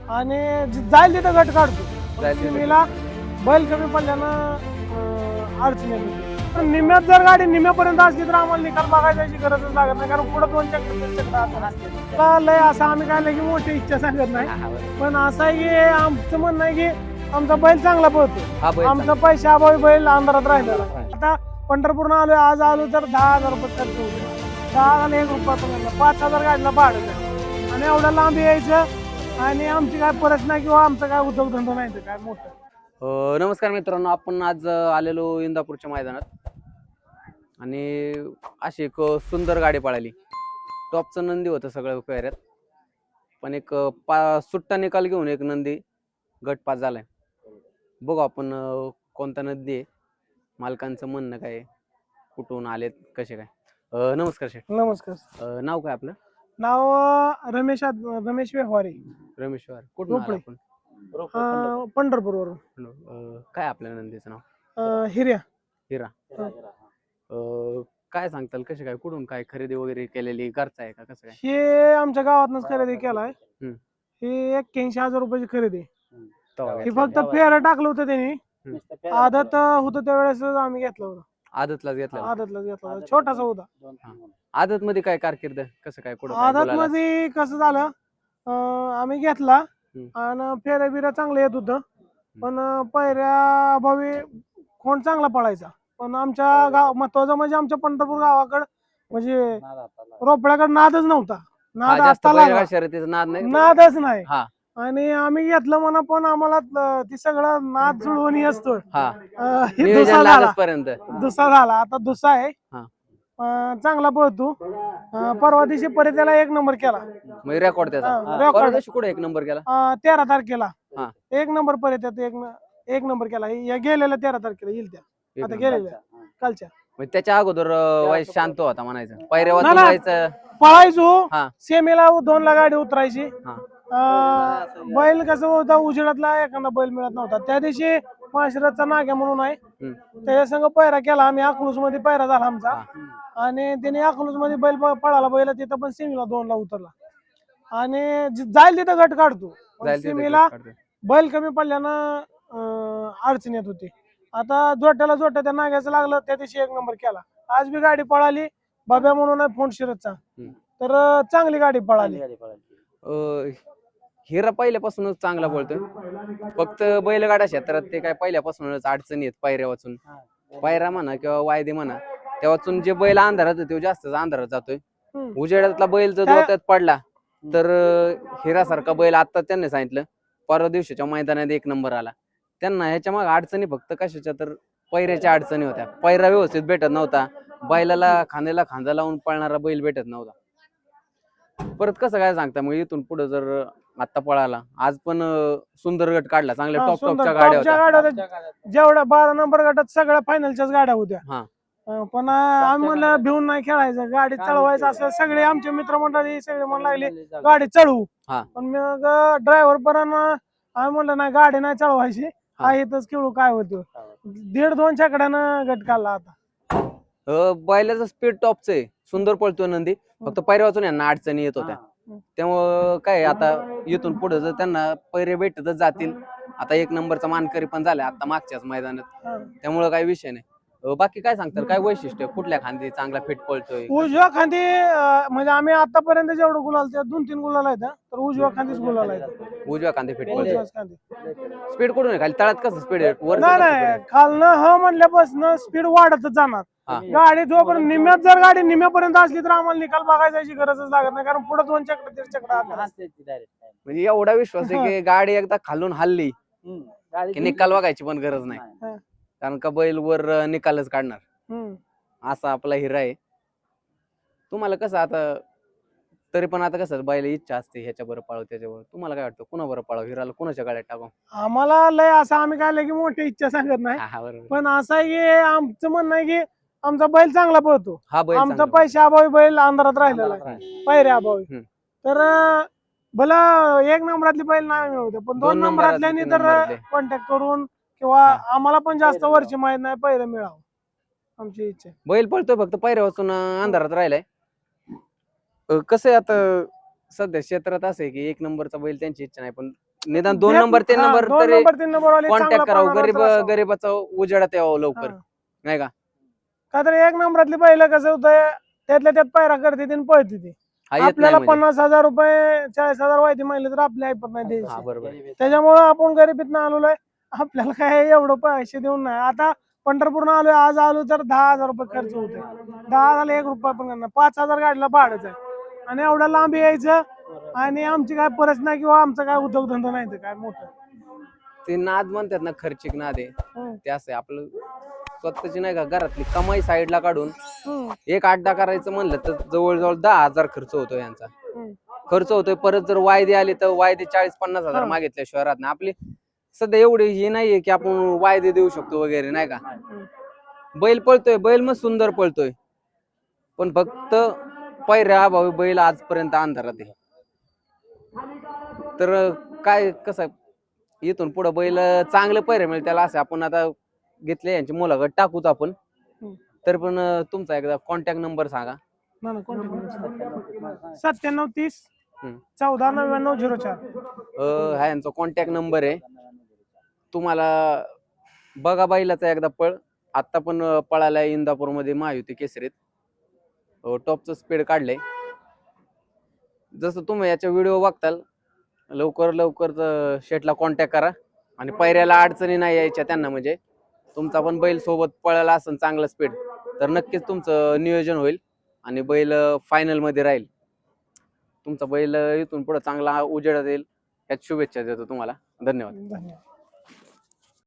आणि जाईल तिथं गट काढतो. जाईल तिथं. सीमेला बैल कमी पडल्यानं अडचण येत होती. पण निम्म्यात जर गाडी निम्म्यापर्यंत असली तर आम्हाला निकाल बघायची गरजच लागत नाही, कारण पुढे 2 चक्र लय असं आम्ही काय की मोठी इच्छा सांगत नाही, पण असं आहे की आमचं म्हणणं आहे की आमचा बैल चांगला पळतो. आमचा पैशा अभावी बैल अंधारात राहिलेला आहे. आता पंढरपूरनं आलोय, आज आलो तर 10,000 रुपये खर्च होतो. 10,000 1 रुपया पण नाही, 5,000 गाडीला भाडं आहे. आणि एवढ्या लांब यायचं आणि आमची काय परत नाही किंवा आमचं काय उद्योगधंदा नाही तर काय मोठं. नमस्कार मित्रांनो, आपण आज आलेलो इंदापूरच्या मैदानात आणि अशी एक सुंदर गाडी पळाली. टॉपचं नंदी होतं सगळं पेहऱ्यात, पण एक सुट्टा निकाल घेऊन एक नंदी गटपास झालाय. बघू आपण कोणता नंदी आहे, मालकांचं म्हणणं काय, कुठून आलेत, कसे काय. नमस्कार शेठ. नमस्कार. नाव काय आपलं? नाव रमेश व्यवहारे. रमेश वार. कुठून आला आपण? पंढरपूर वरून. काय आपल्या नंदीचं नाव? हिर्या. हिरा. काय सांगताल, कसे काय, कुठून काय खरेदी वगैरे केलेली, घरचा आहे का कसं काय? हे आमच्या गावातनच खरेदी केलाय. हम्म. ही 81,000 रुपयाची खरेदी. तवा ही घेतला. फक्त फेर टाकलं होतं त्यांनी. आदत होतं त्यावेळेस आम्ही घेतलं होतं. आदतलाच घेतला. आदतलाच घेतला होता, छोटासा होता. आदत मध्ये काय कारकीर्द, कसं काय, कुठं आदत मध्ये कसं झालं, आम्ही घेतला आणि फेऱ्या बिऱ्या चांगलं येत होतं, पण पहिऱ्या अभावी खोंड चांगला पळायचा. पण आमच्या गाव महत्वाचं म्हणजे आमच्या पंढरपूर गावाकडं म्हणजे रोपड्याकडे नादच नव्हता. नाद आता लागला. नाद नाही. नादच नाही. हा. आणि आम्ही घेतलं म्हणा, पण आम्हाला ती सगळं नाद जुळवून असतो. हा. ही दुसरा झाला. पर्यंत दुसरा झाला, आता दुसरा आहे. चांगला पळतो. परवा दिवशी परत त्याला 1 नंबर केला. रेकॉर्ड त्याचा. रेकॉर्ड कुठे 1 नंबर केला? 13 तारखेला हा. 1 नंबर परत एक नंबर केला. या गेलेल्या 13 तारखेला येईल त्या, आता गेलेल्या कालच्या. त्याच्या अगोदर वाईस शांत होता म्हणायचं, पायऱ्यावर व्हायचं, पळायचो. हा. सेमीला 2 ला गाडी उतरायची. बैल कसं होता, उजेडातला एखादा बैल मिळत नव्हता. त्या दिवशी माशिराचा नाग्या म्हणून आहे, त्याच्या संग पैरा केला आम्ही. अकलूज मध्ये पैरा झाला आमचा, आणि त्याने अकलूज मध्ये बैल पळाला. बैल तिथं पण सेमीला 2 ला उतरला आणि जाईल तिथं गट काढतो. सेमीला बैल कमी पडल्यानं अडचण येत होती. आता जोट्याला त्या नाग्याचं लागलं, त्या दिवशी 1 नंबर केला. आज बी गाडी पळाली. बाब्या म्हणून आहे फोन शिरतचा, तर चांगली गाडी पळाली. हिरा पहिल्यापासूनच चांगला बोलतोय, फक्त बैलगाडा क्षेत्रात ते काय पहिल्यापासूनच अडचणी आहेत. पायऱ्या वाचून, पायरा म्हणा किंवा वायदे म्हणा, त्या वाचून जे बैल अंधारात तो जास्त अंधारात जातोय. उजेडातला बैल जर डोक्यात पडला तर हिरासारखा बैल, आता त्यांनी सांगितलं परवा दिवशीच्या मैदानात 1 नंबर आला. त्यांना ह्याच्या मागे अडचणी फक्त कशाच्या, तर पैऱ्याच्या अडचणी होत्या. पैरा व्यवस्थित भेटत नव्हता, बैलाला खांद्याला खांदा लावून पळणारा बैल भेटत नव्हता. परत कसं काय सांगता मग, इथून पुढे जर आता पळाला, आज पण सुंदर गट काढला, चांगल्या टॉपच्या गाड्या होत्या. जेवढ्या 12 नंबर गटात सगळ्या फायनलच्याच गाड्या होत्या. पण आम्ही म्हणलं भिवून नाही खेळायचं, गाडी चढवायचं असं. सगळे आमचे मित्रमंडळी सगळे म्हणू लागले गाडी चढवू, पण मग ड्रायव्हर पर्यंत आम्ही म्हणलं नाही, गाडी नाही चढवायची, इथंच खेळू. काय होतं, 1.5-2 चकड्यानं गट काढला. आता बैलाचं स्पीड टॉपचं आहे, सुंदर पळतोय नंदी, फक्त पैऱ्या वाचून यांना अडचणी येत होत्या. त्यामुळं काय, आता इथून पुढे जर त्यांना पैरे भेटतच जातील. आता 1 नंबरचा मानकरी पण झाला आता मागच्याच मैदानात, त्यामुळं काही विषय नाही. बाकी काय सांगतात, काय वैशिष्ट्य, कुठल्या खांदी चांगला फिट पळतोय? उजव्या खांदी म्हणजे आम्ही आतापर्यंत जेवढं गुलाल, 2-3 गुलाल आहेत, तर उजव्या खांदीच गुलाल आहेत. उजव्या खांदी फिट पळतोय. स्पीड कुठून आहे, खाली तळात कसं स्पीड आहे? नाही, खालनं म्हणल्यापासून स्पीड वाढतच जाणार. गाडी जोपर्यंत निम्म्यात, जर गाडी निम्म्यापर्यंत असली तर आम्हाला निकाल बघायची गरजच लागत नाही, कारण पुढे 2 चक्र 3 चक्र म्हणजे एवढा विश्वास आहे की गाडी एकदा खालून हल्ली की निकाल बघायची पण गरज नाही, कारण का बैल वर निकालच काढणार. असा आपला हिरा आहे. तुम्हाला कसं, आता तरी पण आता कसं बैल इच्छा असते ह्याच्या बरोबर पळाव, त्याच्यावर तुम्हाला काय वाटतं, कुणा बरोबर पळाव, हिराला कुणाच्या गाड्यात टाकावं? आम्हाला लय असं आम्ही काय की मोठी इच्छा सांगत नाही, पण असं आहे की आमचं म्हणणं आहे की आमचा बैल चांगला पळतो. आमचा पैशा अभावी बैल अंधारात राहिलेला आहे, पैऱ्या अभावी. तर भला 1 नंबरातली बैल नाही मिळवते, पण 2 नंबरातल्यानी तर कॉन्टॅक्ट करून किंवा आम्हाला पण जास्त वरची माहित नाही, पैर मिळावं आमची इच्छा. बैल पळतोय, फक्त पैऱ्या वाचून अंधारात राहिलाय. कसं आहे, आता सध्या क्षेत्रात असं आहे की 1 नंबरचा बैल त्यांची इच्छा नाही, पण निदान 2 नंबर 3 नंबर 2 तरी नंबर 3 नंबर वाले कॉन्टॅक्ट चांगला करावं, पळणारा जर असावा. गरीबाचा उजेडात यावं लवकर, हा. नाही का? का तर 1 नंबरातली बैल कसं होतंय, त्यातल्या त्यात पायरा करते ती आणि पळते ती. हा येत नाही आपल्याला म्हणजे. 50,000 रुपये 40,000 वायदे मागले तर आपल्या ऐपत नाही हा द्यायची. बरोबर. त्याच्यामुळे आपण गरिबीतनं आलेलो आहे. आपल्याला काय एवढं पैसे देऊन नाही. आता पंढरपूरनं आलोय, आज आलो तर 10,000 रुपये खर्च होते. 10,000 1 रुपया पण करणार, 5,000 गाडीला भाडंच आहे. आणि एवढ्या लांब यायचं, आणि आमची काय परत नाही किंवा आमचा काय उद्योगधंदा नाही तर काय मोठं. ते नाद म्हणतात ना, खर्चिक नाद आहे. हम्म. ते असं आहे. आपलं स्वतःची नाही का घरातली कमाई साईडला काढून हम्म. एक अड्डा करायचं म्हणलं तर जवळजवळ 10,000 खर्च होतो यांचा. हम्म. खर्च होतोय. परत जर वायदे आले तर वायदे 40-50 हजार हा. मागितल्याशिवाय राहत नाही. आपली सध्या एवढी हे नाहीये की आपण वायदे देऊ शकतो वगैरे, नाही का? बैल पळतोय, बैल मग सुंदर पळतोय, पण फक्त पैऱ्या अभावी बैल आजपर्यंत अंधारात आहे. तर काय कसं इथून पुढे बैल चांगलं पैरे मिळेल त्याला, असं आपण आता घेतले यांची मुलाखत टाकूच आपण. हम्म. तर पण तुमचा एकदा कॉन्टॅक्ट नंबर सांगा. 9730 हम्म. 149904. हा यांचा कॉन्टॅक्ट नंबर आहे. तुम्हाला बघा बैलाचा एकदा पळ. आता पण पळाला इंदापूरमध्ये महायुती केसरीत, टॉपचं स्पीड काढलंय. जसं तुम्ही याच्या व्हिडिओ बघताल, लवकर शेटला कॉन्टॅक्ट करा. आणि पैऱ्याला अडचणी नाही यायच्या त्यांना, म्हणजे तुमचा पण बैल सोबत पळाला असेल चांगला स्पीड तर नक्कीच तुमचं नियोजन होईल आणि बैल फायनल मध्ये राहील. तुमचा बैल इथून पुढे चांगला उजेडात येईल याची शुभेच्छा देतो तुम्हाला. धन्यवाद. धन्यवाद.